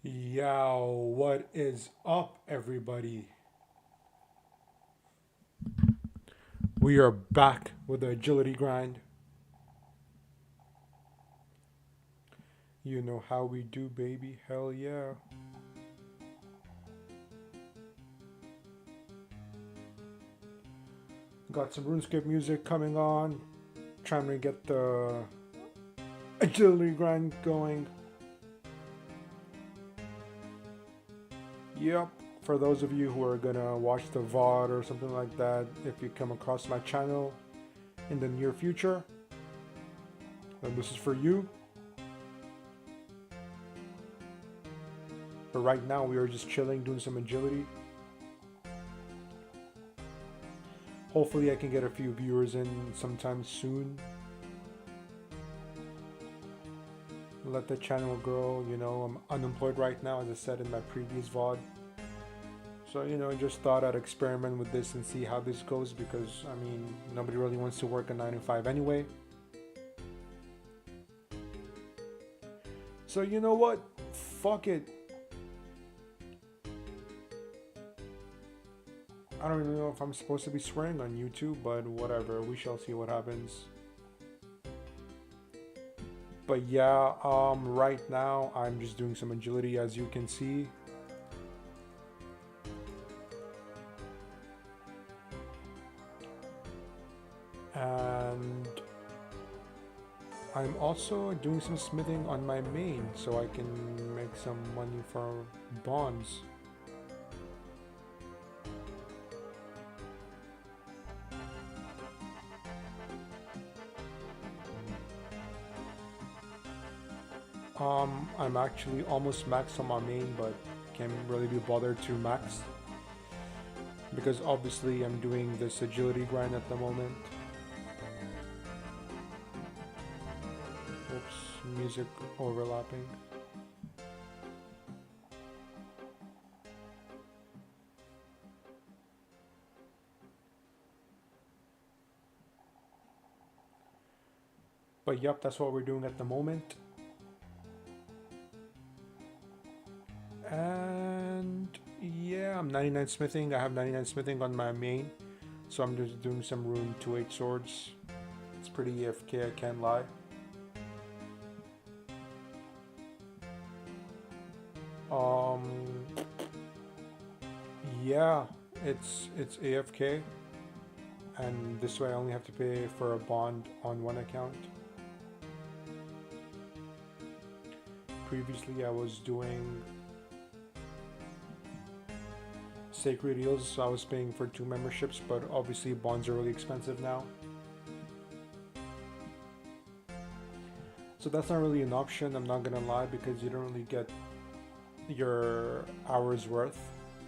Yo, what is up, everybody? We are back with the agility grind. You know how we do, baby. Hell yeah. Got some RuneScape music coming on. Trying to get the agility grind going. Yep. For those of you who are gonna watch the VOD or something like that, if you come across my channel in the near future, then this is for you. But right now, we are just chilling, doing some agility. Hopefully, I can get a few viewers in sometime soon. Let the channel grow. You know, I'm unemployed right now, as I said in my previous VOD. So, just thought I'd experiment with this and see how this goes because, I mean, nobody really wants to work a 9 to 5 anyway. So, you know what? Fuck it. I don't even know if I'm supposed to be swearing on YouTube, but whatever. We shall see what happens. But yeah, right now I'm just doing some agility, as you can see. And I'm also doing some smithing on my main so I can make some money for bonds. I'm actually almost maxed on my main, but can't really be bothered to max because obviously I'm doing this agility grind at the moment. Oops, music overlapping. But yep, that's what we're doing at the moment. And yeah, I'm 99 smithing. I have 99 smithing on my main, so I'm just doing some rune 2-8 swords. It's pretty AFK, I can't lie. Yeah, it's AFK, and this way I only have to pay for a bond on one account. Previously I was doing Sacred Eels, so I was paying for 2 memberships, but obviously bonds are really expensive now. So that's not really an option, I'm not gonna lie, because you don't really get your hours worth,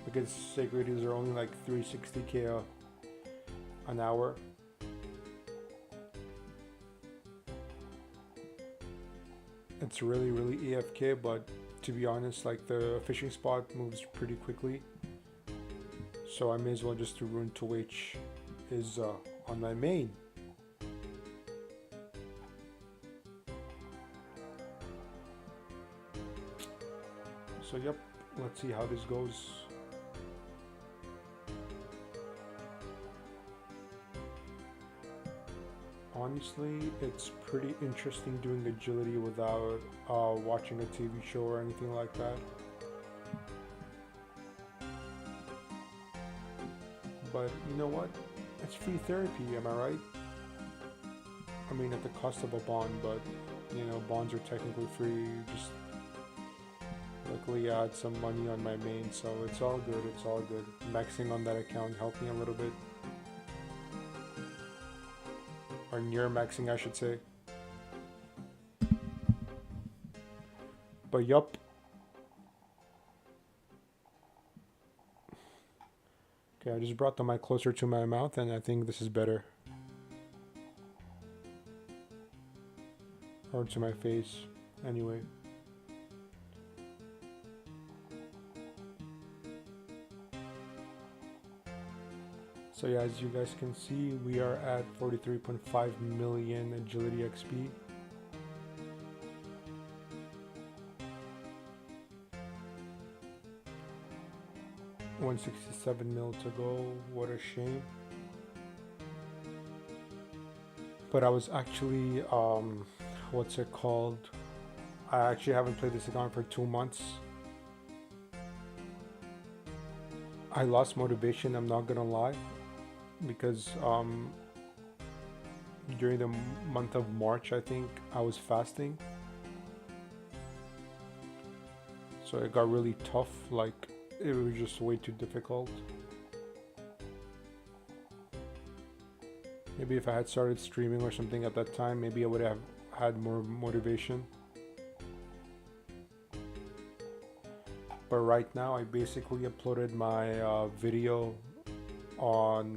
because Sacred Eels are only like 360k an hour. It's really AFK, but to be honest, like the fishing spot moves pretty quickly. So I may as well just do rune 2H is on my main. So yep, let's see how this goes. Honestly, it's pretty interesting doing agility without watching a TV show or anything like that. But you know what? It's free therapy, am I right? I mean, at the cost of a bond, but you know, bonds are technically free. Just luckily I had some money on my main, so it's all good. It's all good. Maxing on that account helped me a little bit, or near maxing, I should say. But yup. Okay, I just brought the mic closer to my mouth, and I think this is better. Or to my face, anyway. So yeah, as you guys can see, we are at 43.5 million agility XP. 167 mil to go. What a shame. But I was actually, what's it called? I actually haven't played this account for 2 months. I lost motivation, I'm not gonna lie, because during the month of March, I think I was fasting. So it got really tough, like it was just way too difficult. Maybe if I had started streaming or something at that time, maybe I would have had more motivation. But right now, I basically uploaded my video on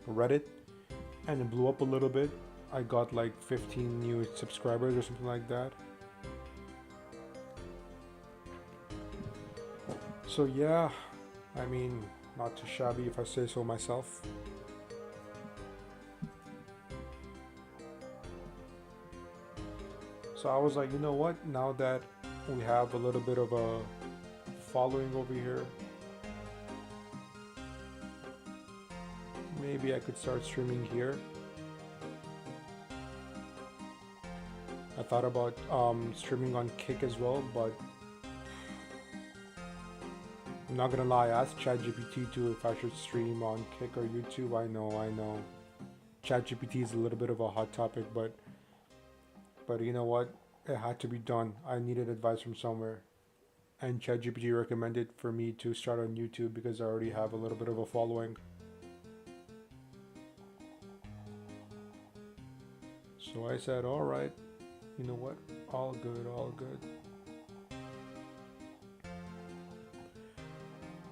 Reddit, and it blew up a little bit. I got like 15 new subscribers or something like that. So yeah, I mean, not too shabby if I say so myself. So I was like, you know what, now that we have a little bit of a following over here, maybe I could start streaming here. I thought about streaming on Kick as well, but I'm not gonna lie, I asked ChatGPT too if I should stream on Kick or YouTube. I know. ChatGPT is a little bit of a hot topic, but you know what? It had to be done. I needed advice from somewhere. And ChatGPT recommended for me to start on YouTube because I already have a little bit of a following. So I said, alright, you know what? All good, all good.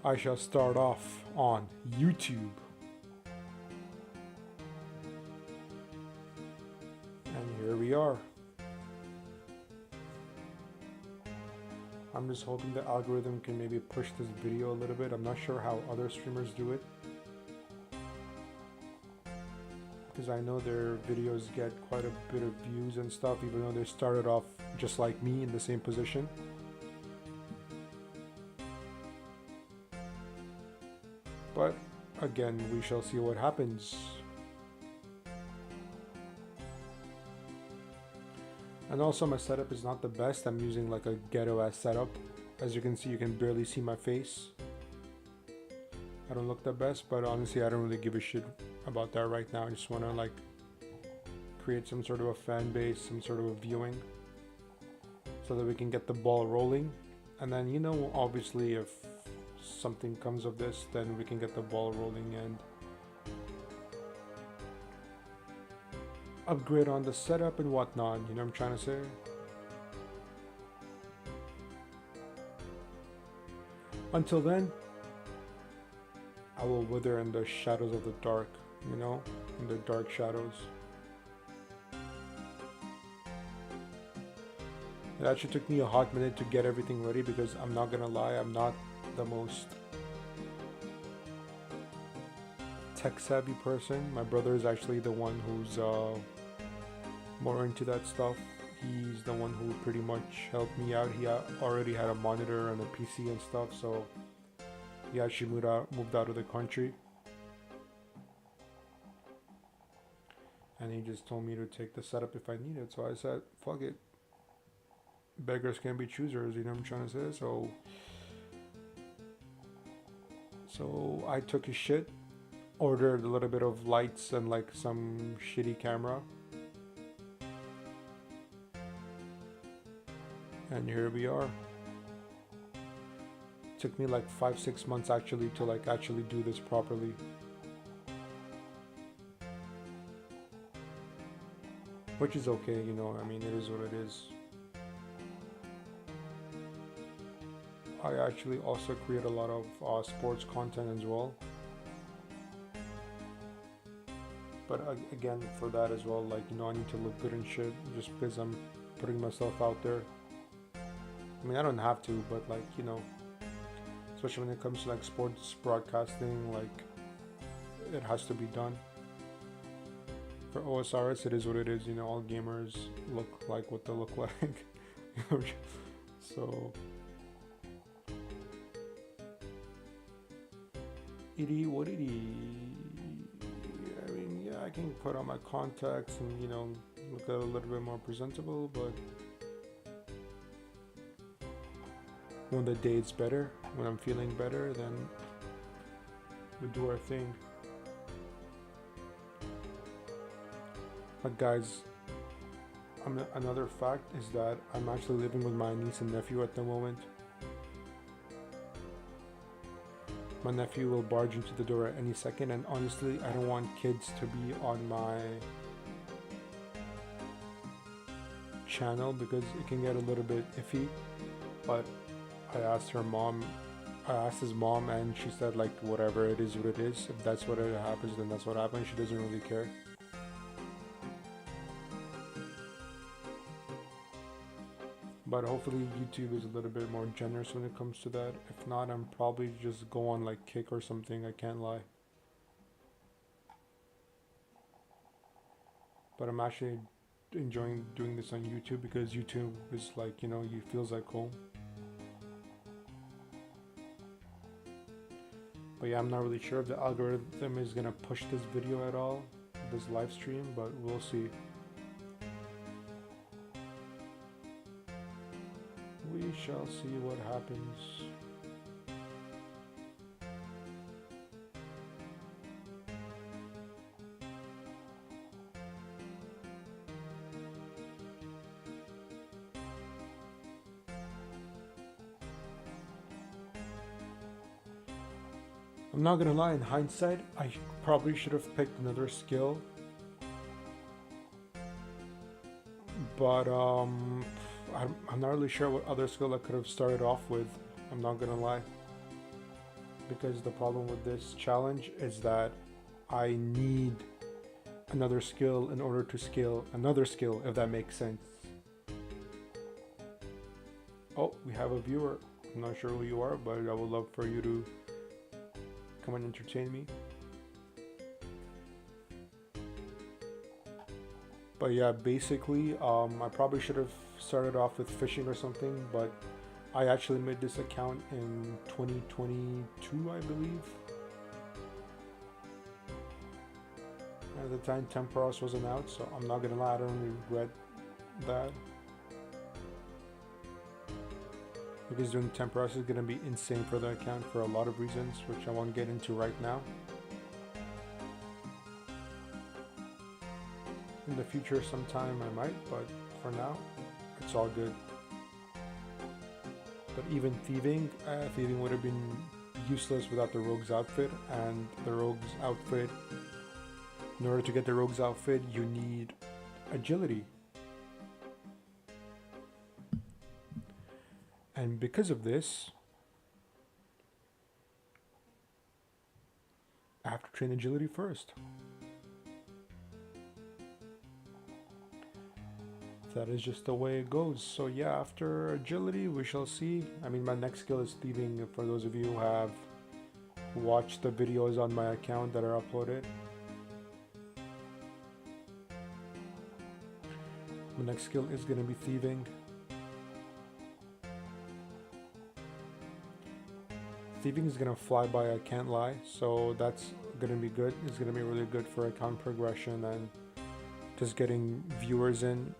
I shall start off on YouTube. And here we are. I'm just hoping the algorithm can maybe push this video a little bit. I'm not sure how other streamers do it, because I know their videos get quite a bit of views and stuff, even though they started off just like me in the same position. But again, we shall see what happens. And also my setup is not the best. I'm using like a ghetto ass setup. As you can see, you can barely see my face. I don't look the best, but honestly I don't really give a shit about that right now. I just want to like create some sort of a fan base, some sort of a viewing, so that we can get the ball rolling. And then, you know, obviously if something comes of this, then we can get the ball rolling and upgrade on the setup and whatnot, you know what I'm trying to say? Until then, I will wither in the shadows of the dark, you know, in the dark shadows. It actually took me a hot minute to get everything ready because I'm not gonna lie, I'm not the most tech savvy person. My brother is actually the one who's more into that stuff. He's the one who pretty much helped me out. He already had a monitor and a PC and stuff, so he actually moved out of the country. And he just told me to take the setup if I need it. So I said, fuck it. Beggars can be choosers, you know what I'm trying to say? So I took his shit, ordered a little bit of lights and like some shitty camera. And here we are. It took me like 5-6 months actually to like actually do this properly. Which is okay, you know, I mean, it is what it is. I actually also create a lot of sports content as well. But again, for that as well, like, you know, I need to look good and shit just because I'm putting myself out there. I mean, I don't have to, but like, you know, especially when it comes to like sports broadcasting, like, it has to be done. For OSRS, it is what it is, you know, all gamers look like what they look like. So Itty what itty. I mean, yeah, I can put on my contacts and, you know, look a little bit more presentable, but when the day's better, when I'm feeling better, then we do our thing. But guys, another fact is that I'm actually living with my niece and nephew at the moment. My nephew will barge into the door at any second, and honestly, I don't want kids to be on my channel because it can get a little bit iffy. But I asked his mom, and she said, like, whatever, it is what it is. If that's what it happens, then that's what happens. She doesn't really care. But hopefully YouTube is a little bit more generous when it comes to that. If not, I'm probably just go on like Kick or something, I can't lie. But I'm actually enjoying doing this on YouTube because YouTube is like, you know, you feels like home. But yeah, I'm not really sure if the algorithm is gonna push this video at all, this live stream, but we'll see. We shall see what happens. I'm not gonna lie, in hindsight, I probably should have picked another skill. But I'm not really sure what other skill I could have started off with. I'm not gonna lie. Because the problem with this challenge is that I need another skill in order to scale another skill, if that makes sense. Oh, we have a viewer. I'm not sure who you are, but I would love for you to come and entertain me. But yeah, basically, I probably should have started off with fishing or something, but I actually made this account in 2022, I believe. At the time, Temporos wasn't out, so I'm not gonna lie, I don't regret that. Because doing Temporos is gonna be insane for the account for a lot of reasons, which I won't get into right now. In the future sometime I might, but for now it's all good. But even thieving would have been useless without the rogue's outfit, and the rogue's outfit, in order to get the rogue's outfit you need agility. And because of this, I have to train agility first. That is just the way it goes. So yeah, after agility we shall see. I mean, my next skill is thieving, for those of you who have watched the videos on my account that are uploaded. My next skill is going to be thieving. Thieving is going to fly by, I can't lie, so that's going to be good. It's going to be really good for account progression and just getting viewers in.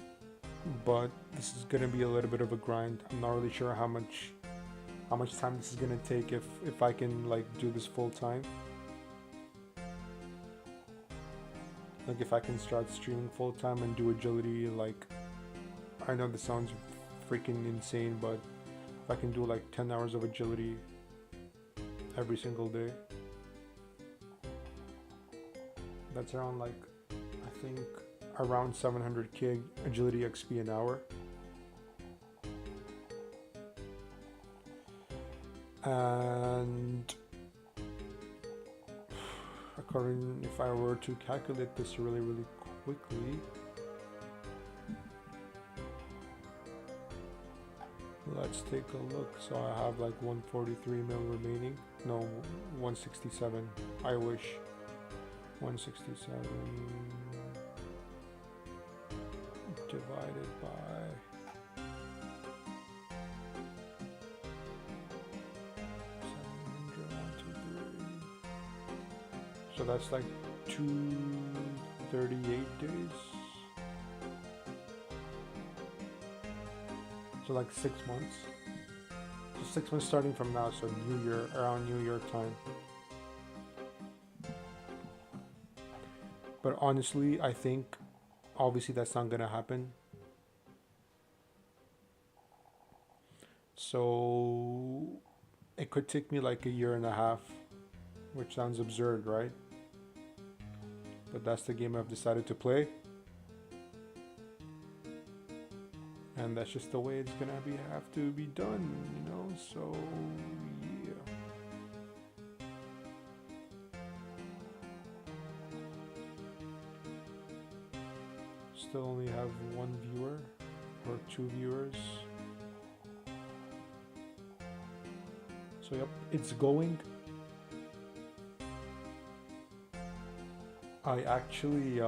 But this is gonna be a little bit of a grind. I'm not really sure how much time this is gonna take if I can like do this full time. Like if I can start streaming full time and do agility, like, I know this sounds freaking insane, but if I can do like 10 hours of agility every single day, that's around like, I think, around 700k agility XP an hour. And according, if I were to calculate this really quickly, let's take a look. So I have like 143 mil remaining. No, 167. I wish. 167 divided by 700, 1, 2, 3. So that's like 238 days. So like 6 months. So 6 months starting from now, so New Year, around New Year time. But honestly, I think obviously that's not gonna happen. So it could take me like a year and a half, which sounds absurd, right? But that's the game I've decided to play. And that's just the way it's gonna have to be done, you know? So yeah. Still only have one viewer or 2 viewers. So yep, it's going. I actually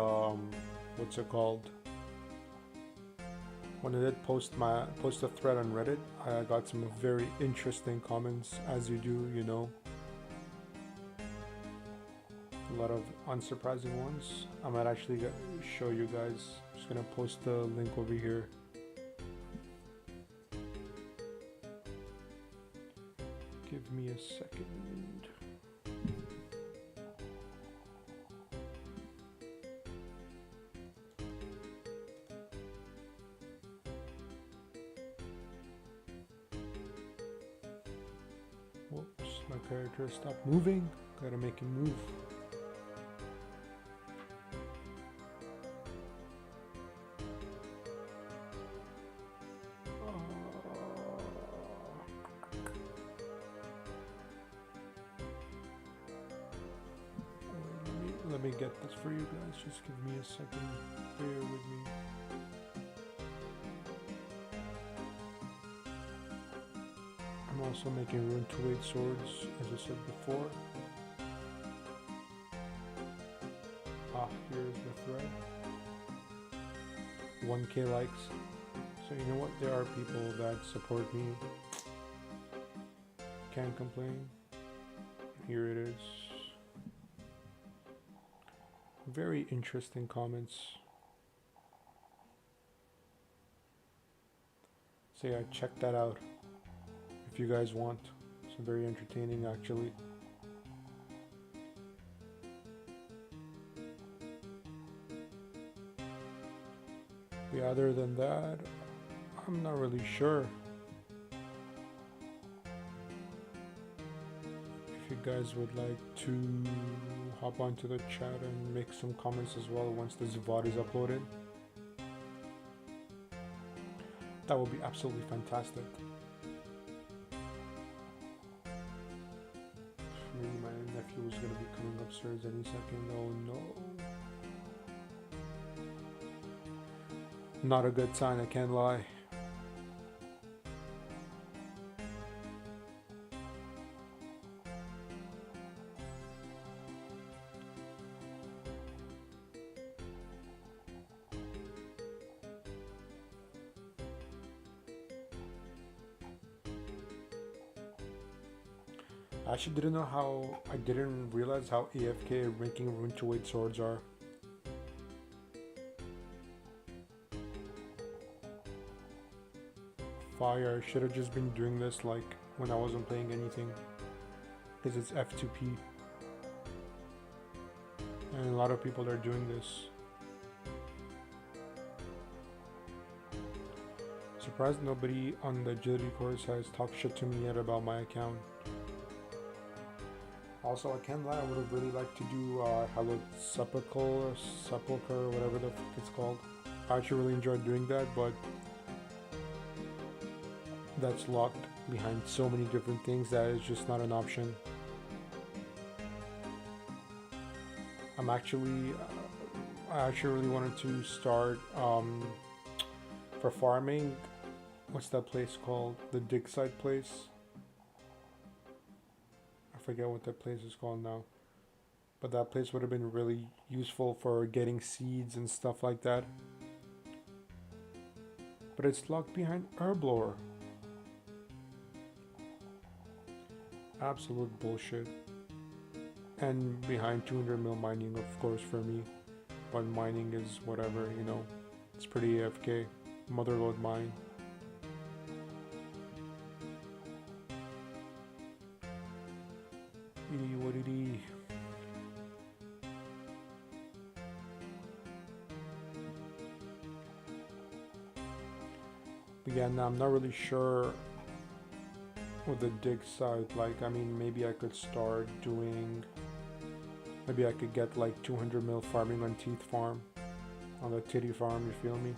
what's it called? When I did post a thread on Reddit, I got some very interesting comments, as you do, you know. A lot of unsurprising ones. I might actually show you guys. I'm just gonna post the link over here. Give me a second. Whoops, my character stopped moving. Gotta make him move. Let me get this for you guys. Just give me a second. Bear with me. I'm also making rune to weight swords, as I said before. Here's the thread. 1K likes. So you know what? There are people that support me. Can't complain. Here it is. Very interesting comments. So yeah, check that out if you guys want. It's very entertaining actually. Yeah, other than that, I'm not really sure. If you guys would like to hop onto the chat and make some comments as well once this VOD is uploaded, that would be absolutely fantastic. Maybe my nephew is going to be coming upstairs any second. Oh no. Not a good sign, I can't lie. I actually didn't realize how AFK making rune to weight swords are. Fire, I should have just been doing this like when I wasn't playing anything, because it's F2P. And a lot of people are doing this. Surprised nobody on the agility course has talked shit to me yet about my account. Also, I can't lie, I would have really liked to do Hello Sepulchre or whatever the fuck it's called. I actually really enjoyed doing that, but that's locked behind so many different things that is just not an option. I actually really wanted to start for farming. What's that place called? The dig site place. I forget what that place is called now. But that place would have been really useful for getting seeds and stuff like that. But it's locked behind Herblore. Absolute bullshit. And behind 200 mil mining, of course, for me. But mining is whatever, you know. It's pretty AFK. Motherload mine. What did he? But yeah, now I'm not really sure with the dig side. Like, I mean, maybe I could start doing. Maybe I could get like 200 mil farming on Teeth Farm, on the Titty Farm. You feel me?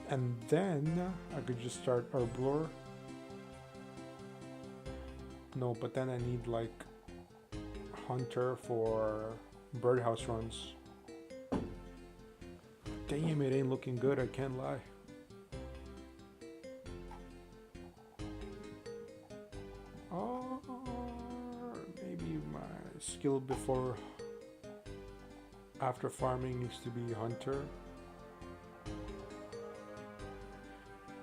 And then I could just start Herblore. No, but then I need like Hunter for birdhouse runs. Damn, it ain't looking good, I can't lie. Or maybe my skill before after farming needs to be Hunter.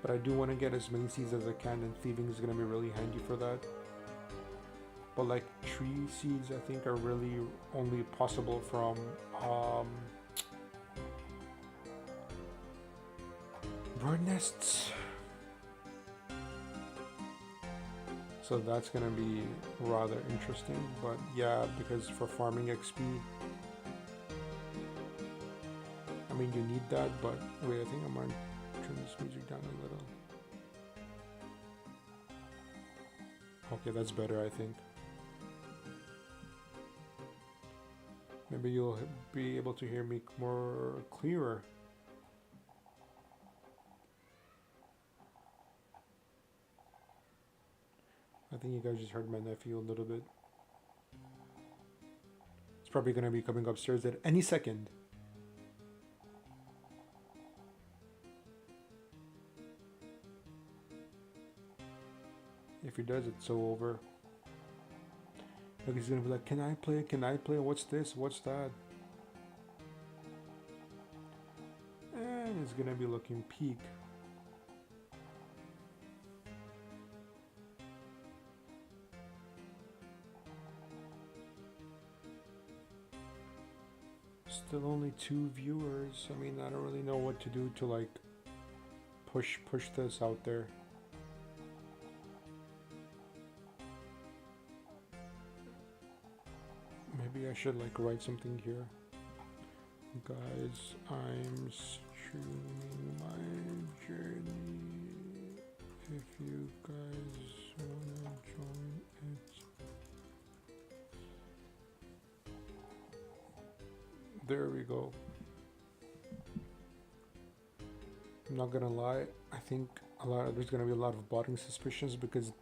But I do want to get as many seeds as I can, and thieving is going to be really handy for that. But like tree seeds, I think are really only possible from bird nests. So that's gonna be rather interesting. But yeah, because for farming XP, I mean you need that. But wait, I think I might turn this music down a little. Okay, that's better, I think. Maybe you'll be able to hear me more clearer. I think you guys just heard my nephew a little bit. It's probably going to be coming upstairs at any second. If he does, it's so over. Like he's gonna be like, can I play? Can I play? What's this? What's that? And it's gonna be looking peak. Still only 2 viewers. I mean, I don't really know what to do to like push this out there. Maybe I should like write something here. Guys, I'm streaming my journey. If you guys wanna join it. There we go. I'm not gonna lie, I think there's gonna be a lot of botting suspicions because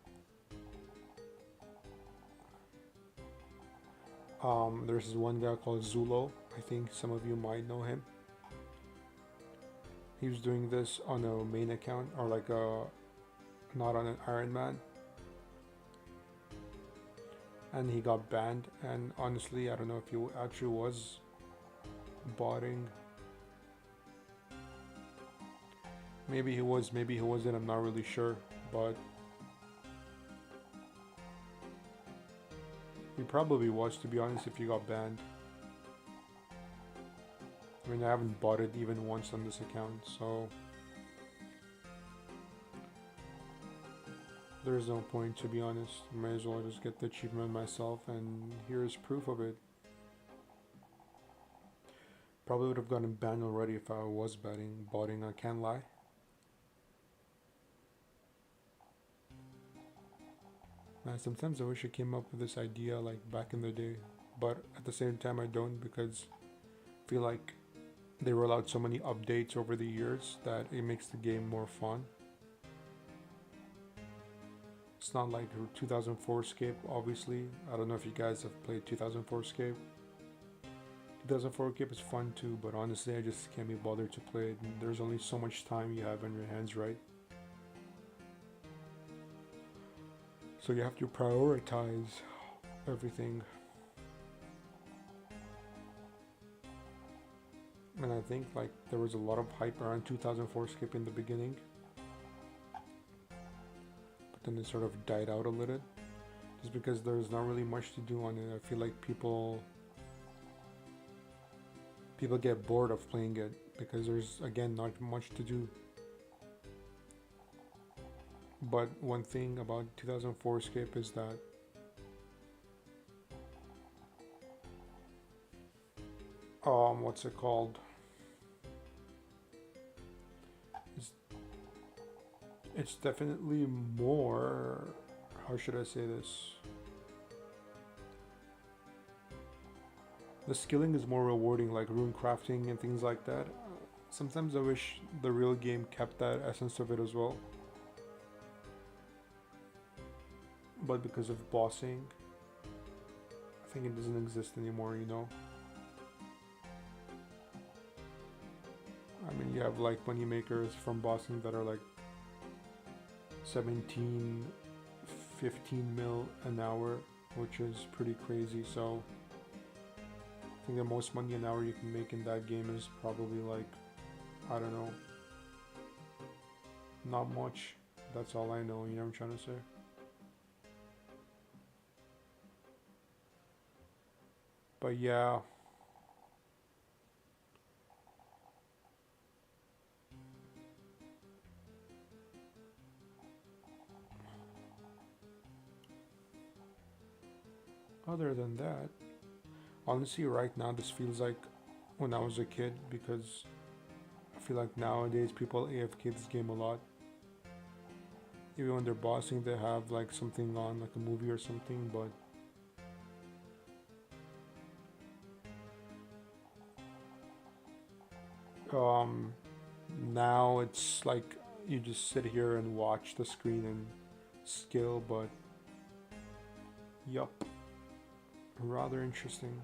there's this one guy called Zulo. I think some of you might know him. He was doing this on a main account, or like not on an Iron Man. And he got banned, and honestly, I don't know if he actually was botting. Maybe he was, maybe he wasn't, I'm not really sure, but he probably was, to be honest, if he got banned. I mean, I haven't bought it even once on this account, so there's no point, to be honest. Might as well just get the achievement myself, and here's proof of it. Probably would have gotten banned already if I was botting, I can't lie. Man, sometimes I wish I came up with this idea like back in the day, but at the same time I don't, because I feel like they roll out so many updates over the years that it makes the game more fun. It's not like 2004 Scape, obviously. I don't know if you guys have played 2004 Scape. 2004 Scape is fun too, but honestly I just can't be bothered to play it. There's only so much time you have on your hands, right? So you have to prioritize everything. And I think like there was a lot of hype around 2004 Skip in the beginning, but then it sort of died out a little. just because there's not really much to do on it. I feel like people get bored of playing it because there's again not much to do. But one thing about 2004 Escape is that what's it called? It's, it's definitely more, how should I say this? The skilling is more rewarding, like rune crafting and things like that. Sometimes I wish the real game kept that essence of it as well. But because of bossing, I think it doesn't exist anymore, you know? I mean, you have like money makers from bossing that are like 17, 15 mil an hour, which is pretty crazy. So I think the most money an hour you can make in that game is probably like, I don't know, not much. That's all I know, you know what I'm trying to say? But yeah. Other than that, honestly, right now this feels like when I was a kid because I feel like nowadays people AFK this game a lot. Even when they're bossing, they have like something on, like a movie or something, but um, now it's like you just sit here and watch the screen and skill, but yup, rather interesting.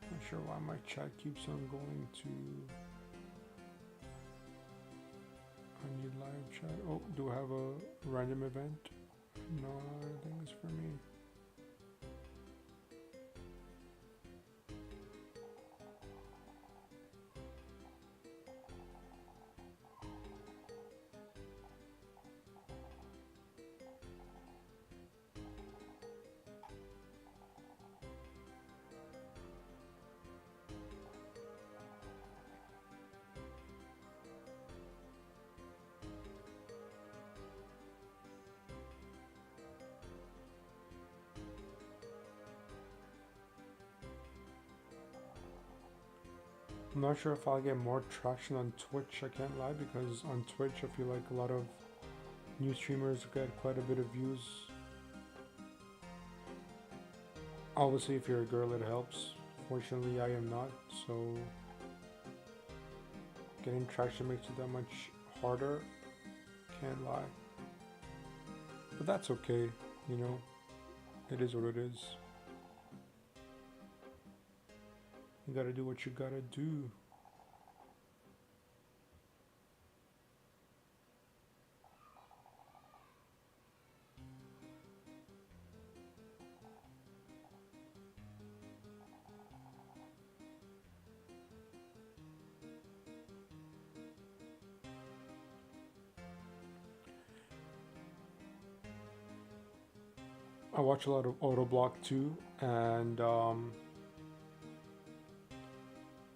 Not sure why my chat keeps on going to. I need live chat. Oh, do I have a random event? No, I think it's for me. I'm not sure if I'll get more traction on Twitch, I can't lie, because on Twitch I feel like a lot of new streamers get quite a bit of views. Obviously if you're a girl it helps. Fortunately I am not, so getting traction makes it that much harder, can't lie. But that's okay, you know, it is what it is. You gotta do what you gotta do. I watch a lot of Autoblock too, and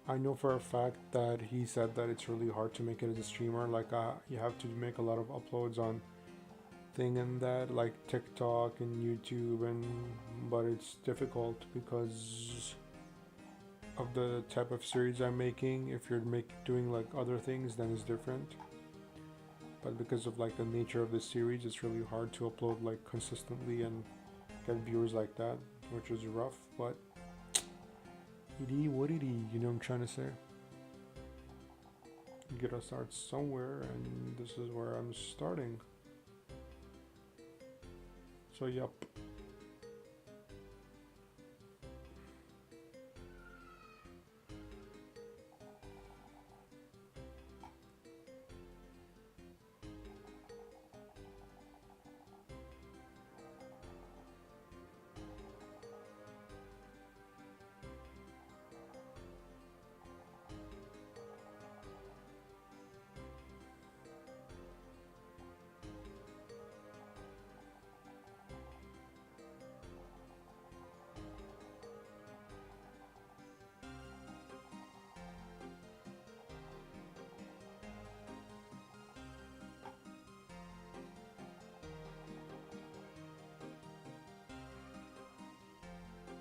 I know for a fact that he said that it's really hard to make it as a streamer. Like, you have to make a lot of uploads on thing and that, like TikTok and YouTube, and but it's difficult because of the type of series I'm making. If you're doing like other things, then it's different. But because of like the nature of the series, it's really hard to upload like consistently and get viewers like that, which is rough. But it is what it is, you know what I'm trying to say? You gotta start somewhere, and this is where I'm starting. So, yup.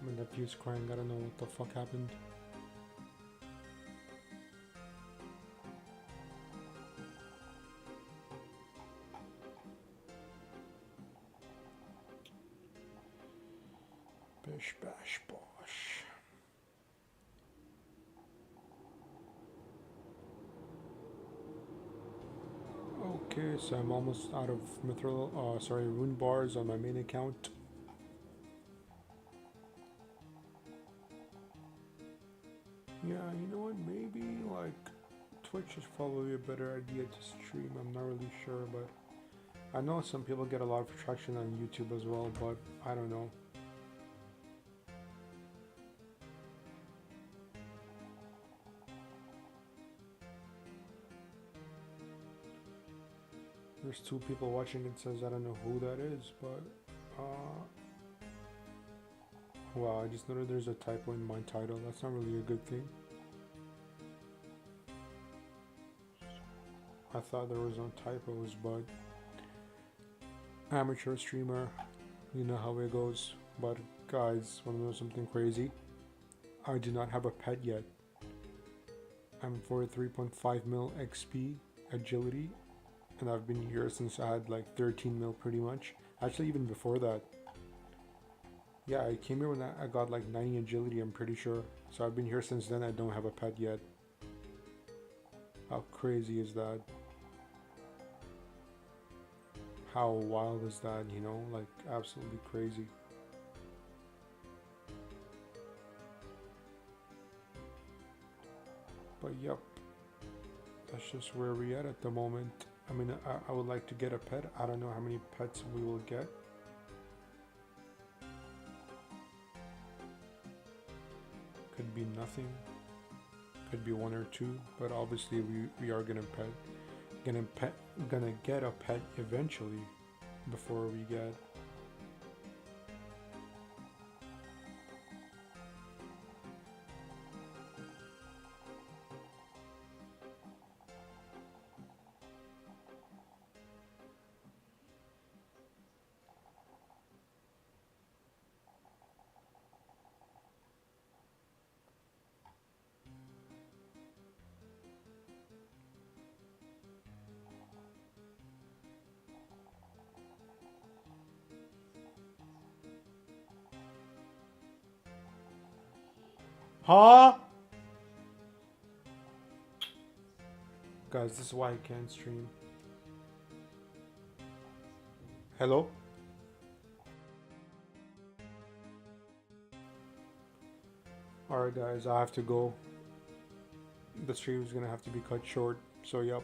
My nephew's crying. I don't know what the fuck happened. Bish bash bosh. Okay, so I'm almost out of rune bars on my main account. Yeah, you know what? Maybe like Twitch is probably a better idea to stream. I'm not really sure, but I know some people get a lot of traction on YouTube as well, but I don't know. There's 2 people watching. It says I don't know who that is, but wow, I just noticed there's a typo in my title. That's not really a good thing. I thought there was no typos, but amateur streamer, you know how it goes. But guys, wanna know something crazy? I do not have a pet yet. I'm for 3.5 mil XP agility, and I've been here since I had like 13 mil pretty much. Actually, even before that. Yeah, I came here when I got like 90 agility, I'm pretty sure. So I've been here since then. I don't have a pet yet. How crazy is that? How wild is that, you know? Like, absolutely crazy. But yep, that's just where we at the moment. I mean, I would like to get a pet. I don't know how many pets we will get. Could be nothing. Could be 1 or 2. But obviously, we are gonna get a pet eventually. Before we get. Huh? Guys, this is why I can't stream. Hello? Alright guys, I have to go. The stream is gonna have to be cut short. So yep.